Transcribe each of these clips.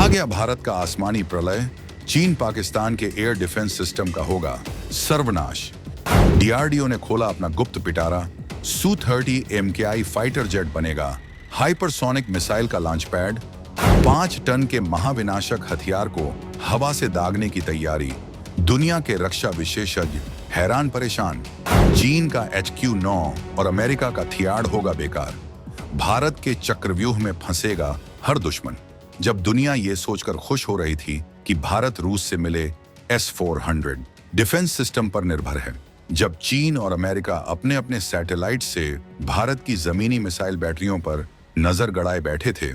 आ गया भारत का आसमानी प्रलय। चीन पाकिस्तान के एयर डिफेंस सिस्टम का होगा सर्वनाश। डीआरडीओ ने खोला अपना गुप्त पिटारा। Su-30 MKI फाइटर जेट बनेगा हाइपरसोनिक मिसाइल का लॉन्च पैड। 5 टन के महाविनाशक हथियार को हवा से दागने की तैयारी। दुनिया के रक्षा विशेषज्ञ हैरान परेशान। चीन का HQ-9 और अमेरिका का थियाड़ होगा बेकार। भारत के चक्रव्यूह में फंसेगा हर दुश्मन। जब दुनिया ये सोचकर खुश हो रही थी कि भारत रूस से मिले S-400 डिफेंस सिस्टम पर निर्भर है, जब चीन और अमेरिका अपने अपने सैटेलाइट से भारत की जमीनी मिसाइल बैटरियों पर नजर गड़ाए बैठे थे,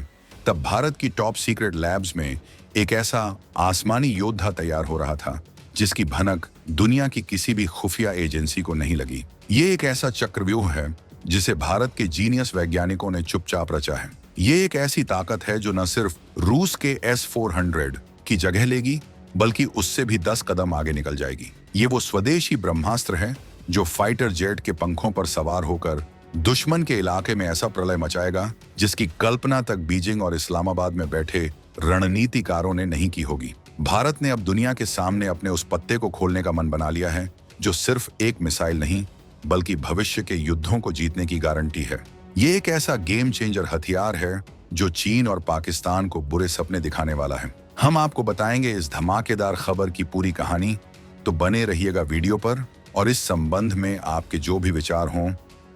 तब भारत की टॉप सीक्रेट लैब्स में एक ऐसा आसमानी योद्धा तैयार हो रहा था जिसकी भनक दुनिया की किसी भी खुफिया एजेंसी को नहीं लगी। ये एक ऐसा चक्रव्यूह है जिसे भारत के जीनियस वैज्ञानिकों ने चुपचाप रचा है। ये एक ऐसी ताकत है जो न सिर्फ रूस के S-400 की जगह लेगी, बल्कि उससे भी 10 कदम आगे निकल जाएगी। ये वो स्वदेशी ब्रह्मास्त्र है जो फाइटर जेट के पंखों पर सवार होकर दुश्मन के इलाके में ऐसा प्रलय मचाएगा जिसकी कल्पना तक बीजिंग और इस्लामाबाद में बैठे रणनीतिकारों ने नहीं की होगी। भारत ने अब दुनिया के सामने अपने उस पत्ते को खोलने का मन बना लिया है जो सिर्फ एक मिसाइल नहीं, बल्कि भविष्य के युद्धों को जीतने की गारंटी है। ये एक ऐसा गेम चेंजर हथियार है जो चीन और पाकिस्तान को बुरे सपने दिखाने वाला है। हम आपको बताएंगे इस धमाकेदार खबर की पूरी कहानी, तो बने रहिएगा वीडियो पर। और इस संबंध में आपके जो भी विचार हों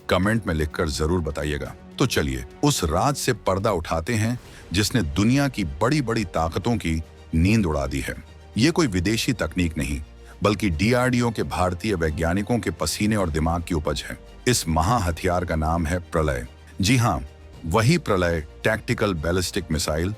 कमेंट में लिखकर जरूर बताइएगा। तो चलिए उस राज से पर्दा उठाते हैं जिसने दुनिया की बड़ी बड़ी ताकतों की नींद उड़ा दी है। ये कोई विदेशी तकनीक नहीं, बल्कि डीआरडीओ के भारतीय वैज्ञानिकों के पसीने और दिमाग की उपज है। इस महा हथियार का नाम है प्रलय। जी हाँ, वही प्रलय टैक्टिकल बैलिस्टिक मिसाइल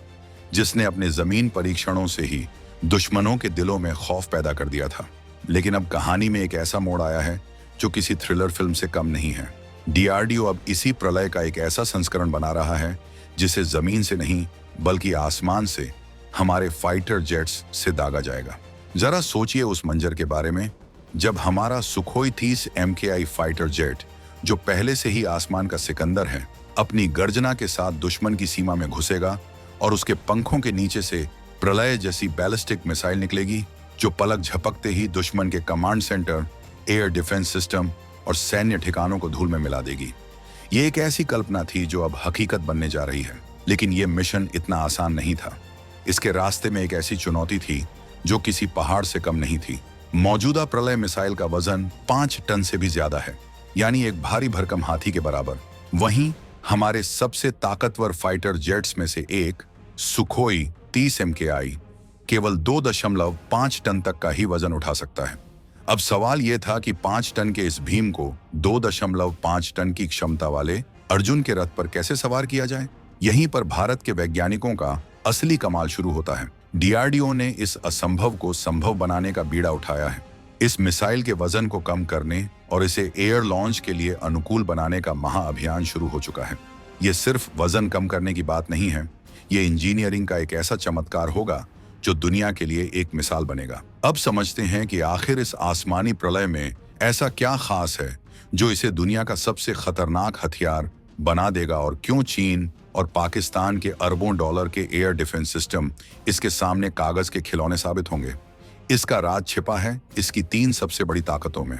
जिसने अपने जमीन परीक्षणों से ही दुश्मनों के दिलों में खौफ पैदा कर दिया था। लेकिन अब कहानी में एक ऐसा मोड़ आया है जो किसी थ्रिलर फिल्म से कम नहीं है। डीआरडीओ अब इसी प्रलय का एक ऐसा संस्करण बना रहा है जिसे जमीन से नहीं, बल्कि आसमान से हमारे फाइटर जेट्स से दागा जाएगा। जरा सोचिए उस मंजर के बारे में, जब हमारा सुखोई 30 MKI फाइटर जेट, जो पहले से ही आसमान का सिकंदर है, अपनी गर्जना के साथ दुश्मन की सीमा में घुसेगा और उसके पंखों के नीचे से प्रलय जैसी बैलिस्टिक मिसाइल निकलेगी जो पलक झपकते ही दुश्मन के command centre, air defence system और सैन्य ठिकानों को धूल में मिला देगी। ये एक ऐसी कल्पना थी जो अब हकीकत बनने जा रही है। लेकिन यह मिशन इतना आसान नहीं था। इसके रास्ते में एक ऐसी चुनौती थी जो किसी पहाड़ से कम नहीं थी। मौजूदा प्रलय मिसाइल का वजन 5 टन से भी ज्यादा है, यानी एक भारी भरकम हाथी के बराबर। वहीं हमारे सबसे ताकतवर फाइटर जेट्स में से एक सुखोई 30 MKI केवल 2.5 टन तक का ही वजन उठा सकता है। अब सवाल यह था कि 5 टन के इस भीम को 2.5 टन की क्षमता वाले अर्जुन के रथ पर कैसे सवार किया जाए। यहीं पर भारत के वैज्ञानिकों का असली कमाल शुरू होता है। डीआरडीओ ने इस असंभव को संभव बनाने का बीड़ा उठाया है। इस मिसाइल के वजन को कम करने और इसे एयर लॉन्च के लिए अनुकूल बनाने का महाअभियान शुरू हो चुका है। ये सिर्फ वजन कम करने की बात नहीं है, ये इंजीनियरिंग का एक ऐसा चमत्कार होगा जो दुनिया के लिए एक मिसाल बनेगा। अब समझते हैं कि आखिर इस आसमानी प्रलय में ऐसा क्या खास है जो इसे दुनिया का सबसे खतरनाक हथियार बना देगा, और क्यों चीन और पाकिस्तान के अरबों डॉलर के एयर डिफेंस सिस्टम इसके सामने कागज के खिलौने साबित होंगे। इसका राज छिपा है इसकी 3 सबसे बड़ी ताकतों में।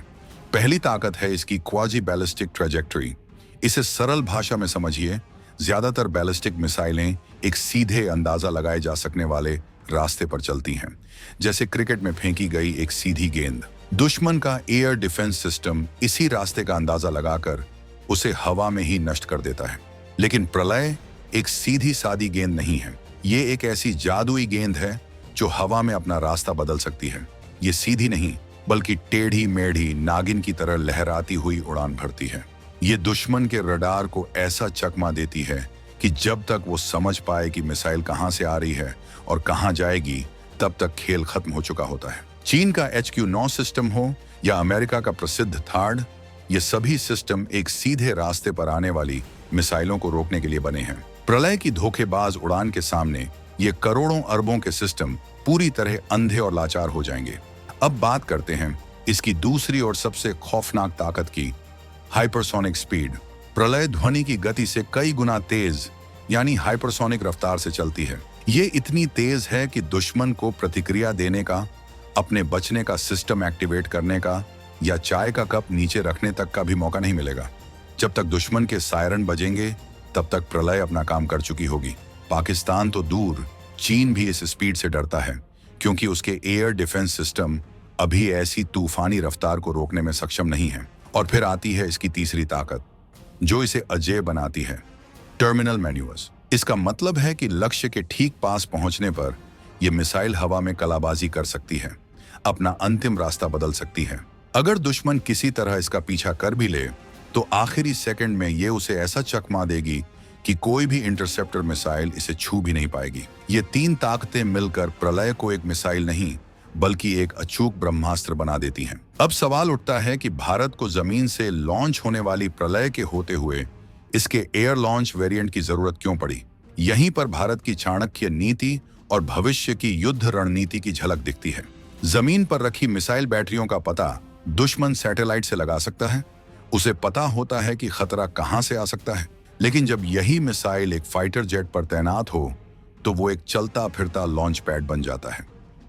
पहली ताकत है इसकी क्वाजी बैलिस्टिक ट्रेजेक्टरी। इसे सरल भाषा में समझिए, ज्यादातर बैलिस्टिक मिसाइलें एक सीधे अंदाजा लगाए जा सकने वाले रास्ते पर चलती हैं, जैसे क्रिकेट में फेंकी गई एक सीधी गेंद। दुश्मन का एयर डिफेंस सिस्टम इसी रास्ते का अंदाजा लगाकर उसे हवा में ही नष्ट कर देता है। लेकिन प्रलय एक सीधी सादी गेंद नहीं है। ये एक ऐसी जादुई गेंद है जो हवा में अपना रास्ता बदल सकती है। ये सीधी नहीं, बल्कि टेढ़ी मेढ़ी नागिन की तरह लहराती हुई उड़ान भरती है। ये दुश्मन के रडार को ऐसा चकमा देती है कि जब तक वो समझ पाए कि मिसाइल कहां से आ रही है और कहां जाएगी, तब तक खेल खत्म हो चुका होता है। चीन का HQ-9 सिस्टम हो या अमेरिका का प्रसिद्ध थार्ड, ये सभी सिस्टम एक सीधे रास्ते पर आने वाली मिसाइलों को रोकने के लिए बने हैं। प्रलय की धोखेबाज उड़ान के सामने ये करोड़ों अरबों के सिस्टम पूरी तरह अंधे और लाचार हो जाएंगे। अब बात करते हैं इसकी दूसरी और सबसे खौफनाक ताकत की, हाइपरसोनिक स्पीड। प्रलय ध्वनि की गति से कई गुना तेज यानी हाइपरसोनिक रफ्तार से चलती है। ये इतनी तेज है कि दुश्मन को प्रतिक्रिया देने का, अपने बचने का सिस्टम एक्टिवेट करने का या चाय का कप नीचे रखने तक का भी मौका नहीं मिलेगा। जब तक दुश्मन के सायरन बजेंगे तब तक प्रलय अपना काम कर चुकी होगी। पाकिस्तान तो दूर, चीन भी इस स्पीड से डरता है क्योंकि उसके एयर डिफेंस सिस्टम अभी ऐसी तूफानी रफ्तार को रोकने में सक्षम नहीं है। और फिर आती है इसकी तीसरी ताकत जो इसे अजेय बनाती है, टर्मिनल मैन्यूवर्स। इसका मतलब है कि लक्ष्य के ठीक पास पहुंचने पर यह मिसाइल हवा में कलाबाजी कर सकती है, अपना अंतिम रास्ता बदल सकती है। अगर दुश्मन किसी तरह इसका पीछा कर भी ले तो आखिरी सेकंड में ये उसे ऐसा चकमा देगी कि कोई भी इंटरसेप्टर मिसाइल इसे छू भी नहीं पाएगी। ये तीन ताकतें मिलकर प्रलय को एक मिसाइल नहीं बल्कि एक अचूक ब्रह्मास्त्र बना देती हैं। अब सवाल उठता है कि भारत को जमीन से लॉन्च होने वाली प्रलय के होते हुए इसके एयर लॉन्च वेरिएंट की जरूरत क्यों पड़ी। यहीं पर भारत की चाणक्य नीति और भविष्य की युद्ध रणनीति की झलक दिखती है। जमीन पर रखी मिसाइल बैटरियों का पता दुश्मन सैटेलाइट से लगा सकता है, उसे पता होता है कि खतरा कहां से आ सकता है। लेकिन जब यही मिसाइल एक फाइटर जेट पर तैनात हो तो वो एक चलता फिरता लॉन्च पैड बन जाता है।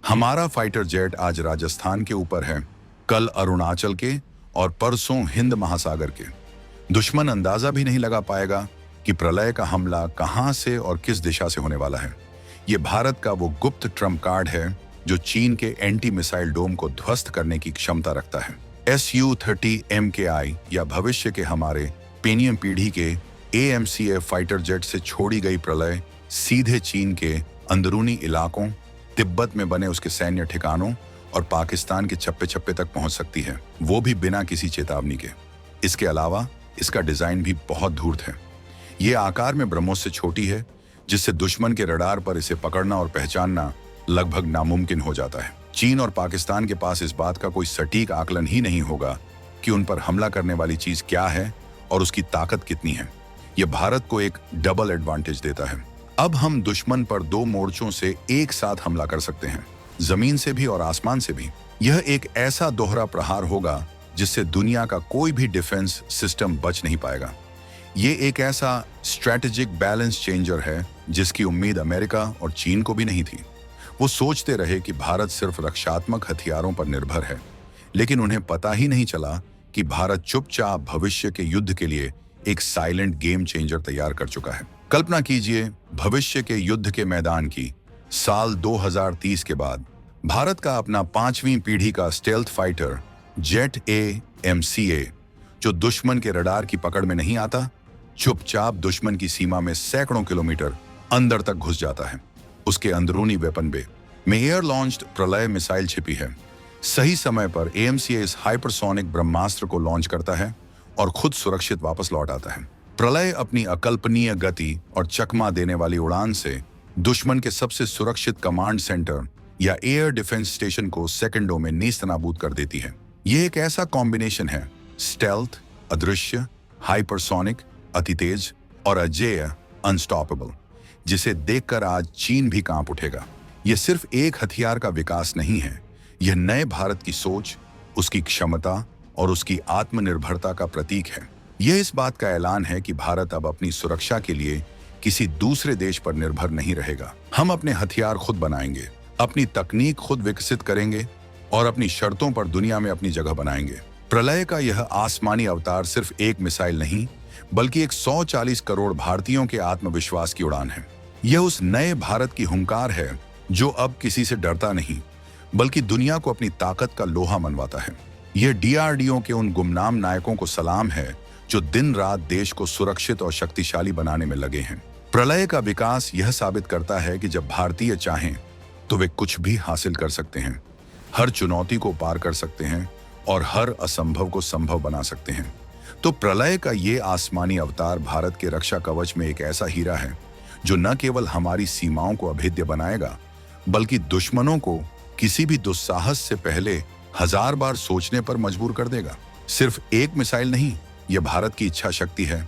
हमारा फाइटर जेट आज राजस्थान के ऊपर है, कल अरुणाचल के और परसों हिंद महासागर के। दुश्मन अंदाजा भी नहीं लगा पाएगा कि प्रलय का हमला कहां से और किस दिशा से होने वाला है। ये भारत का वो गुप्त ट्रम्प कार्ड है जो चीन के एंटी मिसाइल डोम को ध्वस्त करने की क्षमता रखता है। Su-30 MKI या भविष्य के हमारे पेनियम पीढ़ी के AMCA फाइटर जेट से छोड़ी गई प्रलय सीधे चीन के अंदरूनी इलाकों, तिब्बत में बने उसके सैन्य ठिकानों और पाकिस्तान के चप्पे चप्पे तक पहुंच सकती है, वो भी बिना किसी चेतावनी के। इसके अलावा इसका डिजाइन भी बहुत धूर्त है। ये आकार में ब्रह्मोस से छोटी है, जिससे दुश्मन के रडार पर इसे पकड़ना और पहचानना लगभग नामुमकिन हो जाता है। चीन और पाकिस्तान के पास इस बात का कोई सटीक आकलन ही नहीं होगा कि उन पर हमला करने वाली चीज क्या है और उसकी ताकत कितनी है। यह भारत को एक डबल एडवांटेज देता है। अब हम दुश्मन पर दो मोर्चों से एक साथ हमला कर सकते हैं, जमीन से भी और आसमान से भी। यह एक ऐसा दोहरा प्रहार होगा जिससे दुनिया का कोई भी डिफेंस सिस्टम बच नहीं पाएगा। ये एक ऐसा स्ट्रैटेजिक बैलेंस चेंजर है जिसकी उम्मीद अमेरिका और चीन को भी नहीं थी। वो सोचते रहे कि भारत सिर्फ रक्षात्मक हथियारों पर निर्भर है, लेकिन उन्हें पता ही नहीं चला कि भारत चुपचाप भविष्य के युद्ध के लिए एक साइलेंट गेम चेंजर तैयार कर चुका है। कल्पना कीजिए भविष्य के युद्ध के मैदान की। साल 2030 के बाद भारत का अपना 5वीं पीढ़ी का स्टेल्थ फाइटर जेट AMCA, जो दुश्मन के रडार की पकड़ में नहीं आता, चुपचाप दुश्मन की सीमा में सैकड़ों किलोमीटर अंदर तक घुस जाता है। उसके अंदरूनी वेपन बे में एयर लॉन्च्ड प्रलय मिसाइल छिपी है। सही समय पर AMCA इस हाइपरसोनिक ब्रह्मास्त्र को लॉन्च करता है और खुद सुरक्षित वापस लौट आता है। प्रलय अपनी अकल्पनीय गति और चकमा देने वाली उड़ान से दुश्मन के सबसे सुरक्षित कमांड सेंटर या एयर डिफेंस स्टेशन को सेकंडों में नेस्तनाबूद कर देती है। यह एक ऐसा कॉम्बिनेशन है, स्टेल्थ, अदृश्य, हाइपरसोनिक, अतितेज और अजेय, अनस्टॉपेबल, जिसे देखकर आज चीन भी कांप उठेगा। यह सिर्फ एक हथियार का विकास नहीं है, यह नए भारत की सोच, उसकी क्षमता और उसकी आत्मनिर्भरता का प्रतीक है। यह इस बात का ऐलान है कि भारत अब अपनी सुरक्षा के लिए किसी दूसरे देश पर निर्भर नहीं रहेगा। हम अपने हथियार खुद बनाएंगे, अपनी तकनीक खुद विकसित करेंगे और अपनी शर्तों पर दुनिया में अपनी जगह बनाएंगे। प्रलय का यह आसमानी अवतार सिर्फ एक मिसाइल नहीं बल्कि एक 140 करोड़ भारतीयों के आत्मविश्वास की उड़ान है। यह उस नए भारत की हुंकार है जो अब किसी से डरता नहीं बल्कि दुनिया को अपनी ताकत का लोहा मनवाता है। यह DRDO के उन गुमनाम नायकों को सलाम है जो दिन रात देश को सुरक्षित और शक्तिशाली बनाने में लगे हैं। प्रलय का विकास यह साबित करता है कि जब भारतीय चाहें तो वे कुछ भी हासिल कर सकते हैं, हर चुनौती को पार कर सकते हैं और हर असंभव को संभव बना सकते हैं। तो प्रलय का ये आसमानी अवतार भारत के रक्षा कवच में एक ऐसा हीरा है जो न केवल हमारी सीमाओं को अभेद्य बनाएगा बल्कि दुश्मनों को किसी भी दुस्साहस से पहले 1000 बार सोचने पर मजबूर कर देगा। सिर्फ एक मिसाइल नहीं, यह भारत की इच्छा शक्ति है,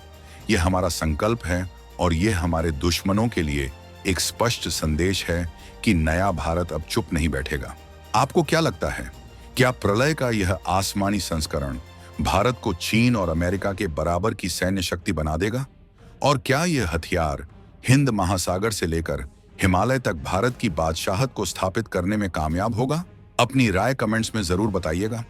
यह हमारा संकल्प है और यह हमारे दुश्मनों के लिए एक स्पष्ट संदेश है कि नया भारत अब चुप नहीं बैठेगा। आपको क्या लगता है, क्या प्रलय का यह आसमानी संस्करण भारत को चीन और अमेरिका के बराबर की सैन्य शक्ति बना देगा? और क्या यह हथियार हिंद महासागर से लेकर हिमालय तक भारत की बादशाहत को स्थापित करने में कामयाब होगा? अपनी राय कमेंट्स में जरूर बताइएगा।